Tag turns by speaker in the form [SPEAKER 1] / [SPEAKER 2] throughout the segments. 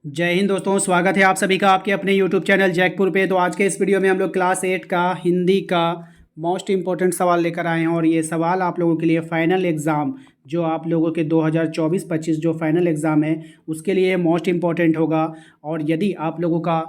[SPEAKER 1] जय हिंद दोस्तों, स्वागत है आप सभी का आपके अपने यूट्यूब चैनल जैकपुर पे। तो आज के इस वीडियो में हम लोग क्लास 8 का हिंदी का मोस्ट इम्पोर्टेंट सवाल लेकर आए हैं और ये सवाल आप लोगों के लिए फाइनल एग्ज़ाम जो आप लोगों के 2024-25 जो फाइनल एग्ज़ाम है उसके लिए मोस्ट इम्पॉर्टेंट होगा। और यदि आप लोगों का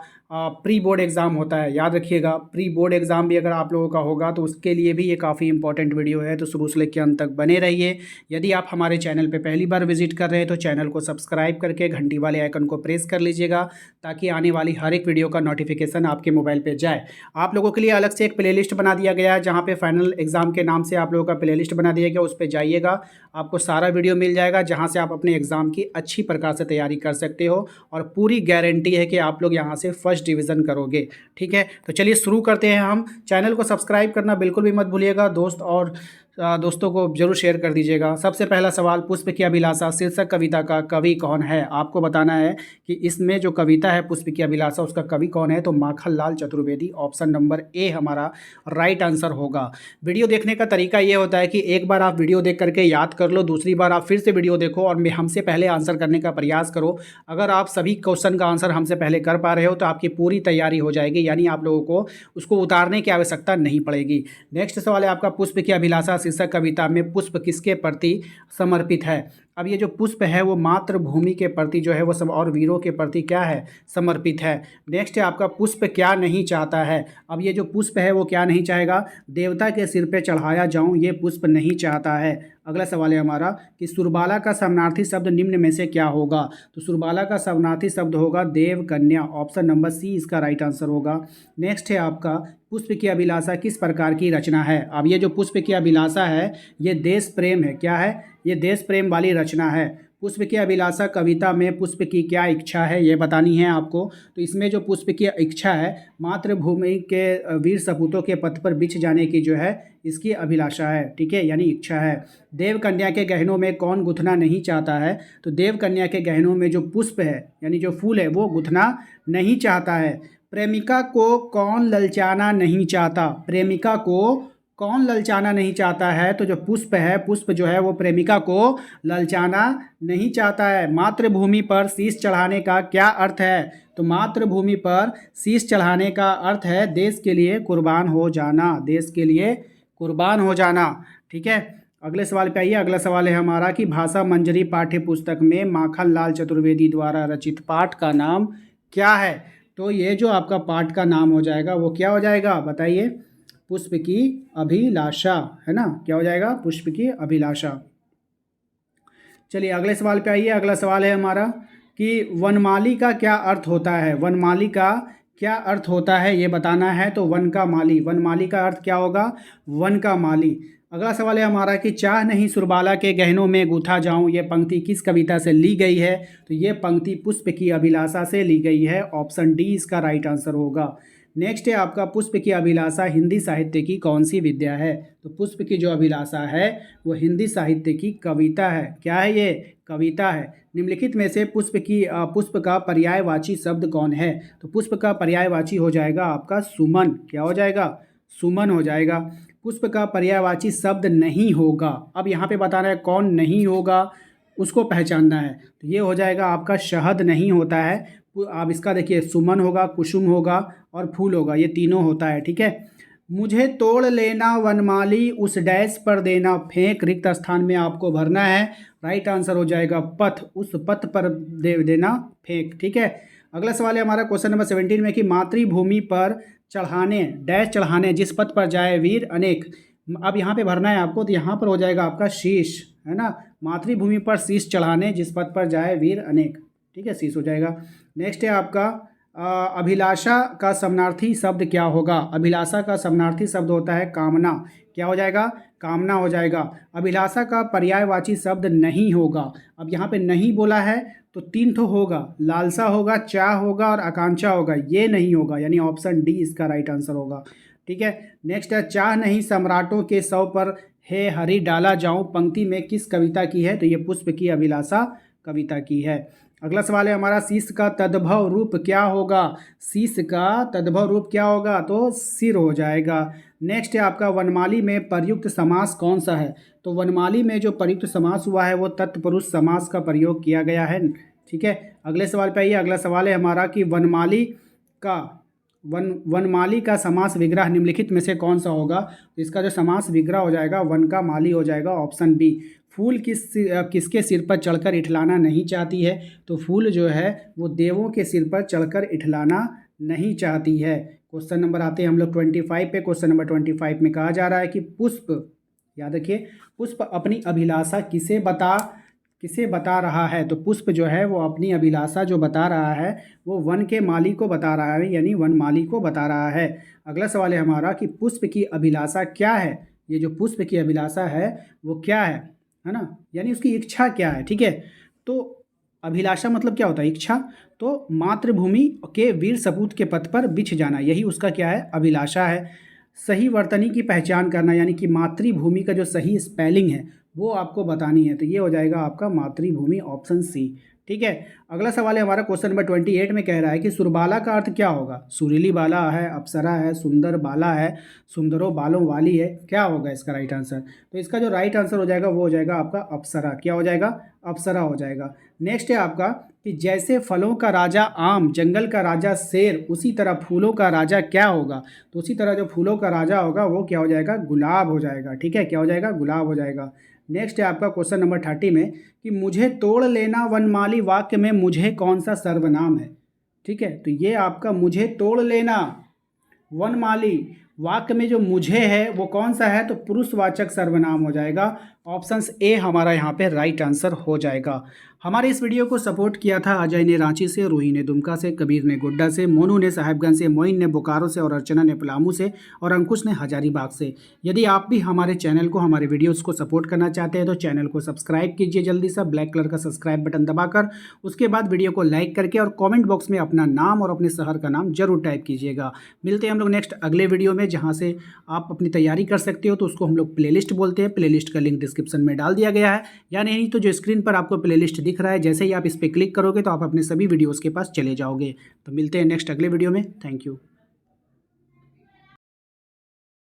[SPEAKER 1] प्री बोर्ड एग्ज़ाम होता है, याद रखिएगा, प्री बोर्ड एग्ज़ाम भी अगर आप लोगों का होगा तो उसके लिए भी ये काफ़ी इंपॉर्टेंट वीडियो है, तो शुरू से लेकर अंत तक बने रहिए। यदि आप हमारे चैनल पे पहली बार विजिट कर रहे हैं तो चैनल को सब्सक्राइब करके घंटी वाले आइकन को प्रेस कर लीजिएगा ताकि आने वाली हर एक वीडियो का नोटिफिकेशन आपके मोबाइल पे जाए। आप लोगों के लिए अलग से एक प्लेलिस्ट बना दिया गया है जहाँ पे फाइनल एग्ज़ाम के नाम से आप लोगों का प्लेलिस्ट बना दिया गया, उस पर जाइएगा, आपको सारा वीडियो मिल जाएगा जहाँ से आप अपने एग्ज़ाम की अच्छी प्रकार से तैयारी कर सकते हो और पूरी गारंटी है कि आप लोग यहाँ से फर्स्ट डिवीज़न करोगे। ठीक है, तो चलिए शुरू करते हैं। हम चैनल को सब्सक्राइब करना बिल्कुल भी मत भूलिएगा दोस्त, और दोस्तों को जरूर शेयर कर दीजिएगा। सबसे पहला सवाल, पुष्प की अभिलाषा शीर्षक कविता का कवि कौन है? आपको बताना है कि इसमें जो कविता है पुष्प की अभिलाषा उसका कवि कौन है। तो Makhanlal Chaturvedi, option number A हमारा राइट आंसर होगा। वीडियो देखने का तरीका ये होता है कि एक बार आप वीडियो देख करके याद कर लो, दूसरी बार आप फिर से वीडियो देखो और हमसे पहले आंसर करने का प्रयास करो। अगर आप सभी क्वेश्चन का आंसर हमसे पहले कर पा रहे हो तो आपकी पूरी तैयारी हो जाएगी, यानी आप लोगों को उसको उतारने की आवश्यकता नहीं पड़ेगी। नेक्स्ट सवाल है आपका, पुष्प की अभिलाषा शीर्षक कविता में पुष्प किसके प्रति समर्पित है? अब ये जो पुष्प है वो मातृभूमि के प्रति जो है वो सब और वीरों के प्रति क्या है? समर्पित है। नेक्स्ट है आपका, पुष्प क्या नहीं चाहता है? अब ये जो पुष्प है वो क्या नहीं चाहेगा? देवता के सिर पे चढ़ाया जाऊं ये पुष्प नहीं चाहता है। अगला सवाल है हमारा कि सुरबाला का समानार्थी शब्द निम्न में से क्या होगा? तो सुरबाला का समानार्थी शब्द होगा देव कन्या, ऑप्शन नंबर सी इसका राइट आंसर होगा। नेक्स्ट है आपका, पुष्प की अभिलाषा किस प्रकार की रचना है? अब ये जो पुष्प की अभिलाषा है ये देश प्रेम है। क्या है? ये देश प्रेम वाली रचना है। पुष्प की अभिलाषा कविता में पुष्प की क्या इच्छा है ये बतानी है आपको। तो इसमें जो पुष्प की इच्छा है मातृभूमि के वीर सपूतों के पथ पर बिछ जाने की जो है इसकी अभिलाषा है। ठीक है, यानी इच्छा है। देव कन्या के गहनों में कौन गुथना नहीं चाहता है? तो देव कन्या के गहनों में जो पुष्प है यानी जो फूल है वो गुथना नहीं चाहता है। प्रेमिका को कौन ललचाना नहीं चाहता? प्रेमिका को कौन ललचाना नहीं चाहता है? तो जो पुष्प है, पुष्प जो है वो प्रेमिका को ललचाना नहीं चाहता है। मातृभूमि पर शीश चढ़ाने का क्या अर्थ है? तो मातृभूमि पर शीश चढ़ाने का अर्थ है देश के लिए कुर्बान हो जाना, देश के लिए कुर्बान हो जाना। ठीक है, अगले सवाल पे आइए। अगला सवाल है हमारा कि भाषा मंजरी पाठ्य पुस्तक में माखनलाल चतुर्वेदी द्वारा रचित पाठ का नाम क्या है? तो ये जो आपका पाठ का नाम हो जाएगा वो क्या हो जाएगा बताइए? पुष्प की अभिलाषा, है ना? क्या हो जाएगा? पुष्प की अभिलाषा। चलिए अगले सवाल पे आइए। अगला सवाल है हमारा कि वनमाली का क्या अर्थ होता है? वनमाली का क्या अर्थ होता है ये बताना है। तो वन का माली, वनमाली का अर्थ क्या होगा? वन का माली। अगला सवाल है हमारा कि चाह नहीं सुरबाला के गहनों में गूथा जाऊं ये पंक्ति किस कविता से ली गई है? तो ये पंक्ति पुष्प की अभिलाषा से ली गई है, ऑप्शन डी इसका राइट आंसर होगा। नेक्स्ट है आपका, पुष्प की अभिलाषा हिंदी साहित्य की कौन सी विद्या है? तो पुष्प की जो अभिलाषा है वो हिंदी साहित्य की कविता है। क्या है ये? कविता है। निम्नलिखित में से पुष्प का पर्यायवाची शब्द कौन है? तो पुष्प का पर्यायवाची हो जाएगा आपका सुमन। क्या हो जाएगा? सुमन हो जाएगा। पुष्प का पर्यायवाची शब्द नहीं होगा। अब यहाँ पे बताना है कौन नहीं होगा, उसको पहचानना है। तो ये हो जाएगा आपका शहद नहीं होता है। आप इसका देखिए, सुमन होगा, कुसुम होगा और फूल होगा, ये तीनों होता है। ठीक है, मुझे तोड़ लेना वनमाली उस डैश पर देना फेंक, रिक्त स्थान में आपको भरना है। राइट आंसर हो जाएगा पथ, उस पथ पर दे देना फेंक। ठीक है, अगला सवाल है हमारा क्वेश्चन नंबर 17 में कि मातृभूमि पर चढ़ाने डैश चढ़ाने जिस पथ पर जाए वीर अनेक। अब यहाँ पे भरना है आपको, तो यहाँ पर हो जाएगा आपका शीश, है ना? मातृभूमि पर शीश चढ़ाने जिस पथ पर जाए वीर अनेक। ठीक है, शीश हो जाएगा। नेक्स्ट है आपका अभिलाषा का समानार्थी शब्द क्या होगा? अभिलाषा का समानार्थी शब्द होता है कामना। क्या हो जाएगा? कामना हो जाएगा। अभिलाषा का पर्यायवाची शब्द नहीं होगा। अब यहाँ पे नहीं बोला है तो तीन ठो होगा, लालसा होगा, चाह होगा और आकांक्षा होगा, ये नहीं होगा, यानी ऑप्शन डी इसका राइट आंसर होगा। ठीक है, नेक्स्ट है, चाह नहीं सम्राटों के सौ पर हे हरि डाला जाऊं पंक्ति में किस कविता की है? तो ये पुष्प की अभिलाषा कविता की है। अगला सवाल है हमारा, शीश का तद्भव रूप क्या होगा? शीश का तद्भव रूप क्या होगा? तो सिर हो जाएगा। नेक्स्ट है आपका, वनमाली में प्रयुक्त समास कौन सा है? तो वनमाली में जो प्रयुक्त समास हुआ है वो तत्पुरुष समास का प्रयोग किया गया है। ठीक है, अगले सवाल पे आइए। अगला सवाल है हमारा कि वनमाली का समास विग्रह निम्नलिखित में से कौन सा होगा। तो इसका जो समास विग्रह हो जाएगा वन का माली हो जाएगा, ऑप्शन बी। फूल किसके सिर पर चढ़कर इठलाना नहीं चाहती है। तो फूल जो है वो देवों के सिर पर चढ़कर इठलाना नहीं चाहती है। क्वेश्चन नंबर आते हैं हम लोग 25 पे। क्वेश्चन नंबर 25 में कहा जा रहा है कि पुष्प, याद रखिए, पुष्प अपनी अभिलाषा किसे बता रहा है। तो पुष्प जो है वो अपनी अभिलाषा जो बता रहा है वो वन के माली को बता रहा है, यानी वन माली को बता रहा है। अगला सवाल है हमारा कि पुष्प की अभिलाषा क्या है। ये जो पुष्प की अभिलाषा है वो क्या है ना, यानी उसकी इच्छा क्या है। ठीक है, तो अभिलाषा मतलब क्या होता है, इच्छा। तो मातृभूमि के वीर सपूत के पथ पर बिछ जाना, यही उसका क्या है, अभिलाषा है। सही वर्तनी की पहचान करना, यानी कि मातृभूमि का जो सही स्पेलिंग है वो आपको बतानी है। तो ये हो जाएगा आपका मातृभूमि, ऑप्शन सी। ठीक है, अगला सवाल है हमारा क्वेश्चन नंबर 28 में कह रहा है कि सुरबाला का अर्थ क्या होगा। सुरीली बाला है, अप्सरा है, सुंदर बाला है, सुंदरों बालों वाली है, क्या होगा इसका राइट आंसर। तो इसका जो राइट आंसर हो जाएगा वो हो जाएगा आपका अप्सरा। क्या हो जाएगा, अप्सरा हो जाएगा। नेक्स्ट है आपका कि जैसे फलों का राजा आम, जंगल का राजा शेर, उसी तरह फूलों का राजा क्या होगा। तो उसी तरह जो फूलों का राजा होगा वो क्या हो जाएगा, गुलाब हो जाएगा। ठीक है, क्या हो जाएगा, गुलाब हो जाएगा। नेक्स्ट है आपका क्वेश्चन नंबर 30 में कि मुझे तोड़ लेना वनमाली वाक्य में मुझे कौन सा सर्वनाम है। ठीक है, तो ये आपका मुझे तोड़ लेना वनमाली वाक्य में जो मुझे है वो कौन सा है, तो पुरुषवाचक सर्वनाम हो जाएगा। ऑप्शन ए हमारा यहाँ पे राइट आंसर हो जाएगा। हमारे इस वीडियो को सपोर्ट किया था अजय ने रांची से, रूही ने दुमका से, कबीर ने गोड्डा से, मोनू ने साहिबगंज से, मोइन ने बोकारो से और अर्चना ने पलामू से और अंकुश ने हजारीबाग से। यदि आप भी हमारे चैनल को, हमारे वीडियोस को सपोर्ट करना चाहते हैं तो चैनल को सब्सक्राइब कीजिए जल्दी से, ब्लैक कलर का सब्सक्राइब बटन दबाकर। उसके बाद वीडियो को लाइक करके और कॉमेंट बॉक्स में अपना नाम और अपने शहर का नाम जरूर टाइप कीजिएगा। मिलते हैं हम लोग नेक्स्ट अगले वीडियो में, जहाँ से आप अपनी तैयारी कर सकते हो। तो उसको हम लोग प्लेलिस्ट बोलते हैं। प्लेलिस्ट का लिंक डिस्क्रिप्शन में डाल दिया गया है, या नहीं तो जो स्क्रीन पर आपको प्लेलिस्ट दिख रहा है, जैसे ही आप इस पर क्लिक करोगे तो आप अपने सभी वीडियोस के पास चले जाओगे। तो मिलते हैं नेक्स्ट अगले वीडियो में। Thank you.